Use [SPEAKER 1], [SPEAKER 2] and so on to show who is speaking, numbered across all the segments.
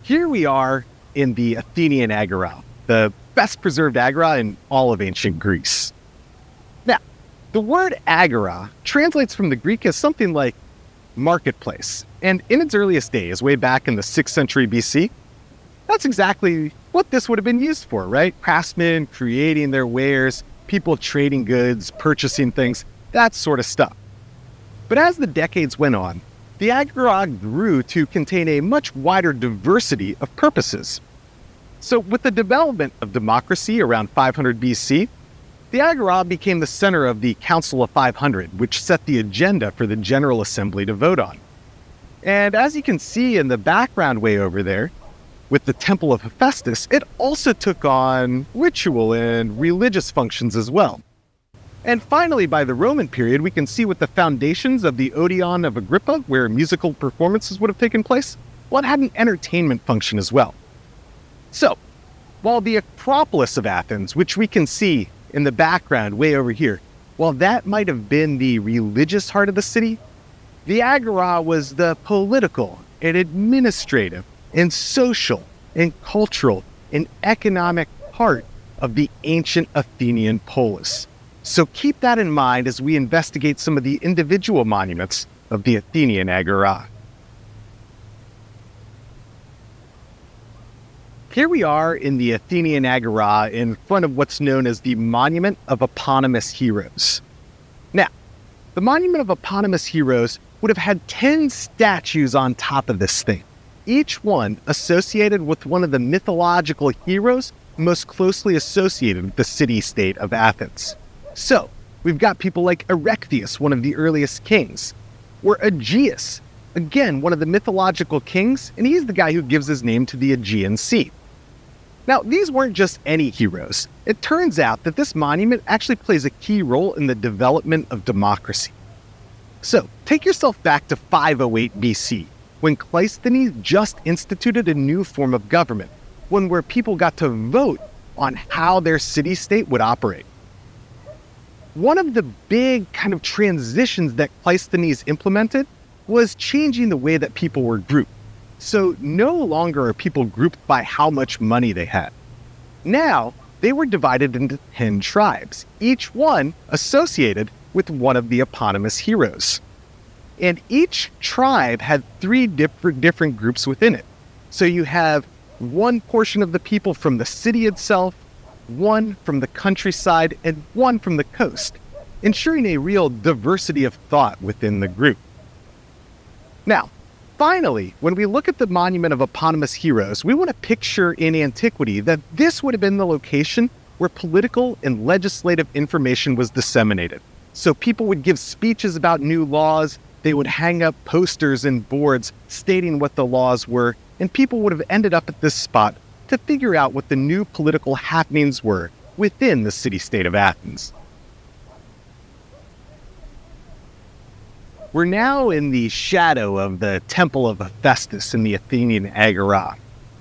[SPEAKER 1] Here we are in the Athenian Agora, the best preserved agora in all of ancient Greece. Now, the word agora translates from the Greek as something like marketplace, and in its earliest days, way back in the 6th century BC, that's exactly what this would have been used for, right? Craftsmen creating their wares, people trading goods, purchasing things, that sort of stuff. But as the decades went on, the agora grew to contain a much wider diversity of purposes. So with the development of democracy around 500 BC, the agora became the center of the Council of 500, which set the agenda for the General Assembly to vote on. And as you can see in the background way over there, with the Temple of Hephaestus, it also took on ritual and religious functions as well. And finally, by the Roman period, we can see with the foundations of the Odeon of Agrippa, where musical performances would have taken place, well, it had an entertainment function as well. So, while the Acropolis of Athens, which we can see in the background way over here, while that might have been the religious heart of the city, the Agora was the political and administrative and social and cultural and economic heart of the ancient Athenian polis. So keep that in mind as we investigate some of the individual monuments of the Athenian Agora. Here we are in the Athenian Agora in front of what's known as the Monument of Eponymous Heroes. Now, the Monument of Eponymous Heroes would have had 10 statues on top of this thing, each one associated with one of the mythological heroes most closely associated with the city-state of Athens. So, we've got people like Erechtheus, one of the earliest kings, or Aegeus, again, one of the mythological kings, and he's the guy who gives his name to the Aegean Sea. Now, these weren't just any heroes. It turns out that this monument actually plays a key role in the development of democracy. So, take yourself back to 508 BC, when Cleisthenes just instituted a new form of government, one where people got to vote on how their city-state would operate. One of the big kind of transitions that Cleisthenes implemented was changing the way that people were grouped. So no longer are people grouped by how much money they had. Now, they were divided into 10 tribes, each one associated with one of the eponymous heroes. And each tribe had 3 different groups within it. So you have one portion of the people from the city itself, one from the countryside, and one from the coast, ensuring a real diversity of thought within the group. Now, finally, when we look at the Monument of Eponymous Heroes, we want to picture in antiquity that this would have been the location where political and legislative information was disseminated. So people would give speeches about new laws, they would hang up posters and boards stating what the laws were, and people would have ended up at this spot to figure out what the new political happenings were within the city-state of Athens. We're now in the shadow of the Temple of Hephaestus in the Athenian Agora.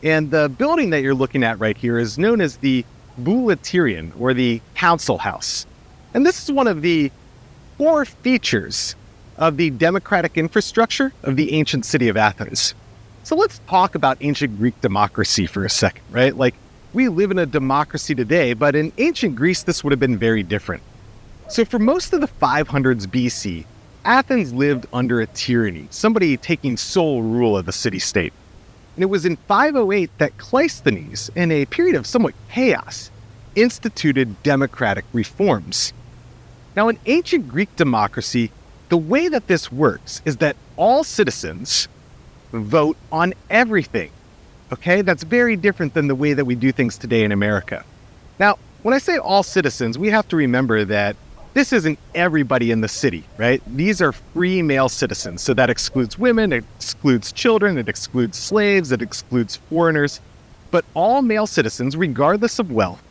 [SPEAKER 1] And the building that you're looking at right here is known as the Bouleuterion, or the Council House. And this is one of the 4 features of the democratic infrastructure of the ancient city of Athens. So let's talk about ancient Greek democracy for a second, right? Like, we live in a democracy today, but in ancient Greece, this would have been very different. So for most of the 500s BC, Athens lived under a tyranny, somebody taking sole rule of the city-state. And it was in 508 that Cleisthenes, in a period of somewhat chaos, instituted democratic reforms. Now, in ancient Greek democracy, the way that this works is that all citizens vote on everything, okay? That's very different than the way that we do things today in America. Now, when I say all citizens, we have to remember that this isn't everybody in the city, right? These are free male citizens, so that excludes women, it excludes children, it excludes slaves, it excludes foreigners. But all male citizens, regardless of wealth,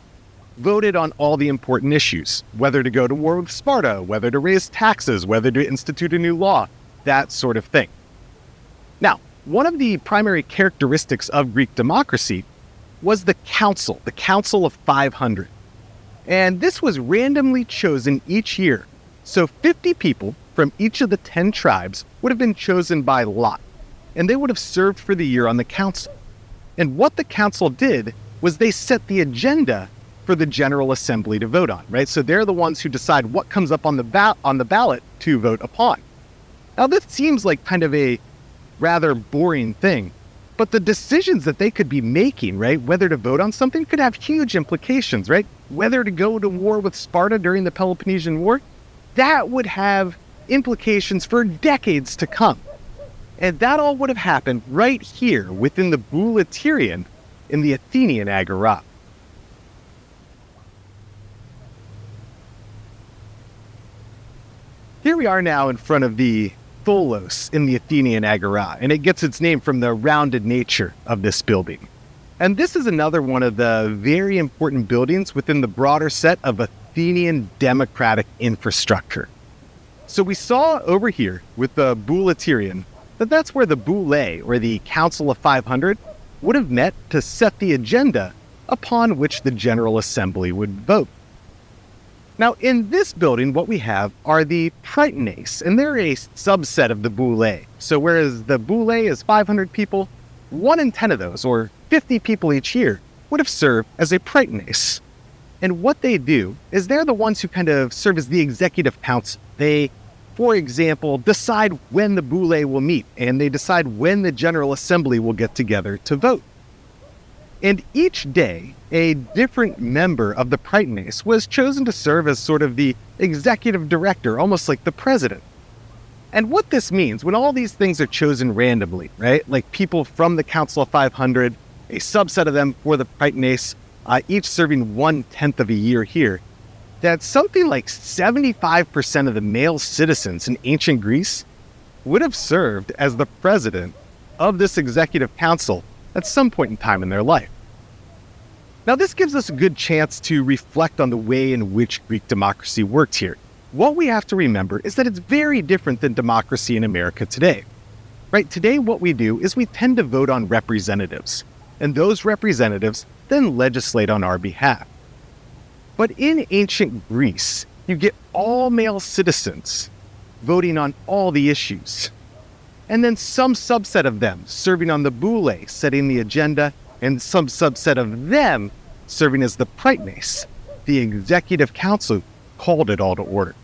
[SPEAKER 1] voted on all the important issues, whether to go to war with Sparta, whether to raise taxes, whether to institute a new law, that sort of thing. Now, one of the primary characteristics of Greek democracy was the Council of 500. And this was randomly chosen each year. So 50 people from each of the 10 tribes would have been chosen by lot, and they would have served for the year on the council. And what the council did was they set the agenda for the General Assembly to vote on, right? So they're the ones who decide what comes up on the ballot to vote upon. Now, this seems like kind of a rather boring thing, but the decisions that they could be making, right, whether to vote on something could have huge implications, right? Whether to go to war with Sparta during the Peloponnesian War, that would have implications for decades to come. And that all would have happened right here within the Bouleuterion in the Athenian Agora. Here we are now in front of the Tholos in the Athenian Agora, and it gets its name from the rounded nature of this building. And this is another one of the very important buildings within the broader set of Athenian democratic infrastructure. So we saw over here with the Bouleuterion that that's where the Boule, or the Council of 500, would have met to set the agenda upon which the General Assembly would vote. Now, in this building, what we have are the Prytanes, and they're a subset of the Boule. So whereas the Boule is 500 people, 1 in 10 of those, or 50 people each year, would have served as a Prytanes. And what they do is they're the ones who kind of serve as the executive council. They, for example, decide when the Boule will meet, and they decide when the General Assembly will get together to vote. And each day, a different member of the Prytanes was chosen to serve as sort of the executive director, almost like the president. And what this means, when all these things are chosen randomly, right? Like people from the Council of 500, a subset of them for the Prytanes, each serving 1/10 of a year here, that something like 75% of the male citizens in ancient Greece would have served as the president of this executive council at some point in time in their life. Now, this gives us a good chance to reflect on the way in which Greek democracy worked here. What we have to remember is that it's very different than democracy in America today. Right? Today, what we do is we tend to vote on representatives, and those representatives then legislate on our behalf. But in ancient Greece, you get all male citizens voting on all the issues, and then some subset of them serving on the Boule, setting the agenda, and some subset of them serving as the Prytanes, the executive council, called it all to order.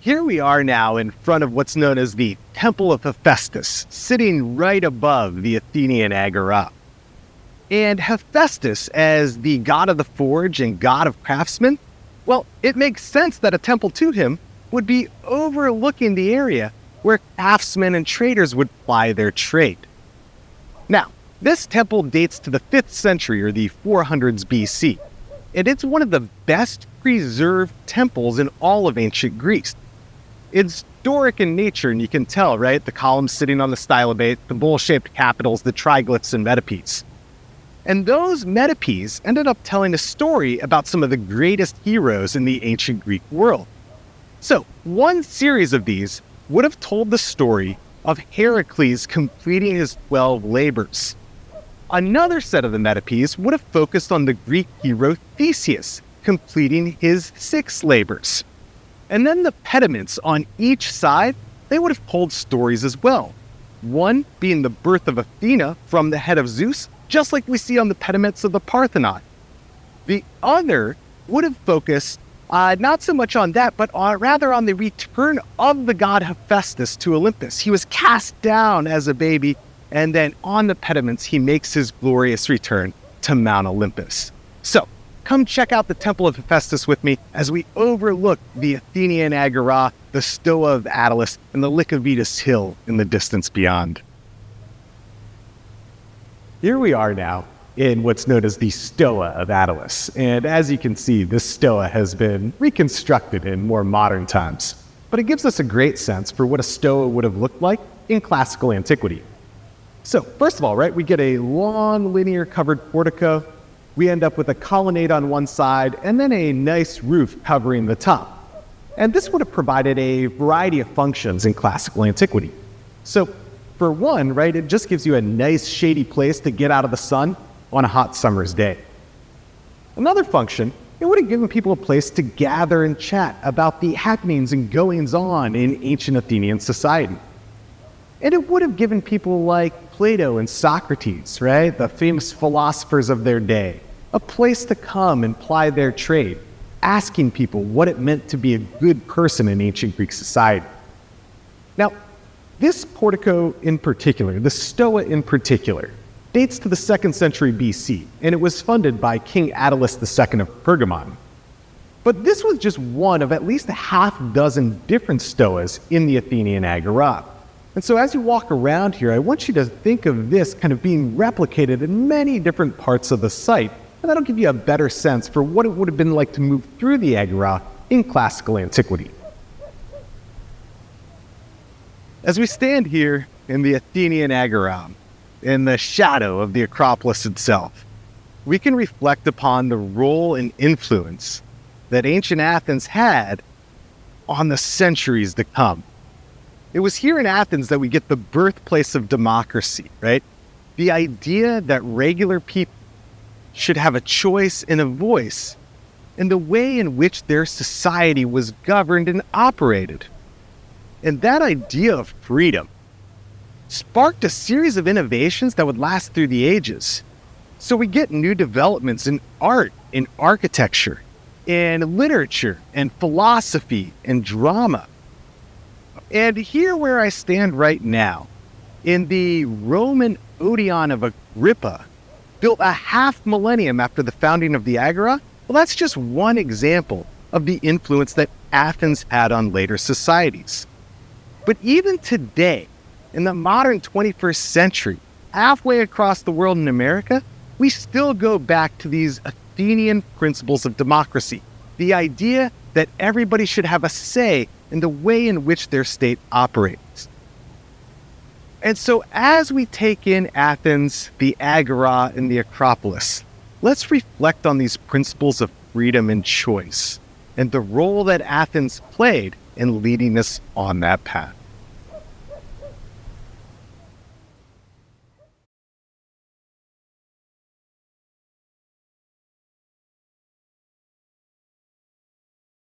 [SPEAKER 1] Here we are now in front of what's known as the Temple of Hephaestus, sitting right above the Athenian Agora. And Hephaestus, as the god of the forge and god of craftsmen, well, it makes sense that a temple to him would be overlooking the area where craftsmen and traders would ply their trade. Now, this temple dates to the 5th century, or the 400s BC, and it's one of the best preserved temples in all of ancient Greece. It's Doric in nature, and you can tell, right? The columns sitting on the stylobate, the bowl-shaped capitals, the triglyphs and metopes. And those metopes ended up telling a story about some of the greatest heroes in the ancient Greek world. So, one series of these would have told the story of Heracles completing his 12 labors. Another set of the metopes would have focused on the Greek hero Theseus completing his 6 labors. And then the pediments on each side, they would have told stories as well. One being the birth of Athena from the head of Zeus, just like we see on the pediments of the Parthenon. The other would have focused not so much on that, but rather on the return of the god Hephaestus to Olympus. He was cast down as a baby, and then on the pediments, he makes his glorious return to Mount Olympus. So, come check out the Temple of Hephaestus with me as we overlook the Athenian Agora, the Stoa of Attalos, and the Lycabettus Hill in the distance beyond. Here we are now in what's known as the Stoa of Attalos. And as you can see, this stoa has been reconstructed in more modern times. But it gives us a great sense for what a stoa would have looked like in classical antiquity. So, first of all, right, we get a long linear covered portico. We end up with a colonnade on one side and then a nice roof covering the top. And this would have provided a variety of functions in classical antiquity. So, for one, right, it just gives you a nice shady place to get out of the sun on a hot summer's day. Another function, it would have given people a place to gather and chat about the happenings and goings-on in ancient Athenian society. And it would have given people like Plato and Socrates, right, the famous philosophers of their day, a place to come and ply their trade, asking people what it meant to be a good person in ancient Greek society. Now, this portico in particular, the Stoa in particular, dates to the 2nd century BC, and it was funded by King Attalus II of Pergamon. But this was just one of at least a half dozen different stoas in the Athenian Agora. And so as you walk around here, I want you to think of this kind of being replicated in many different parts of the site, and that'll give you a better sense for what it would have been like to move through the Agora in classical antiquity. As we stand here in the Athenian Agora, in the shadow of the Acropolis itself, we can reflect upon the role and influence that ancient Athens had on the centuries to come. It was here in Athens that we get the birthplace of democracy, right? The idea that regular people should have a choice and a voice in the way in which their society was governed and operated. And that idea of freedom sparked a series of innovations that would last through the ages. So we get new developments in art, in architecture, in literature, and philosophy, and drama. And here where I stand right now, in the Roman Odeon of Agrippa, built a half millennium after the founding of the Agora, well, that's just one example of the influence that Athens had on later societies. But even today, in the modern 21st century, halfway across the world in America, we still go back to these Athenian principles of democracy, the idea that everybody should have a say in the way in which their state operates. And so as we take in Athens, the Agora, and the Acropolis, let's reflect on these principles of freedom and choice and the role that Athens played in leading us on that path.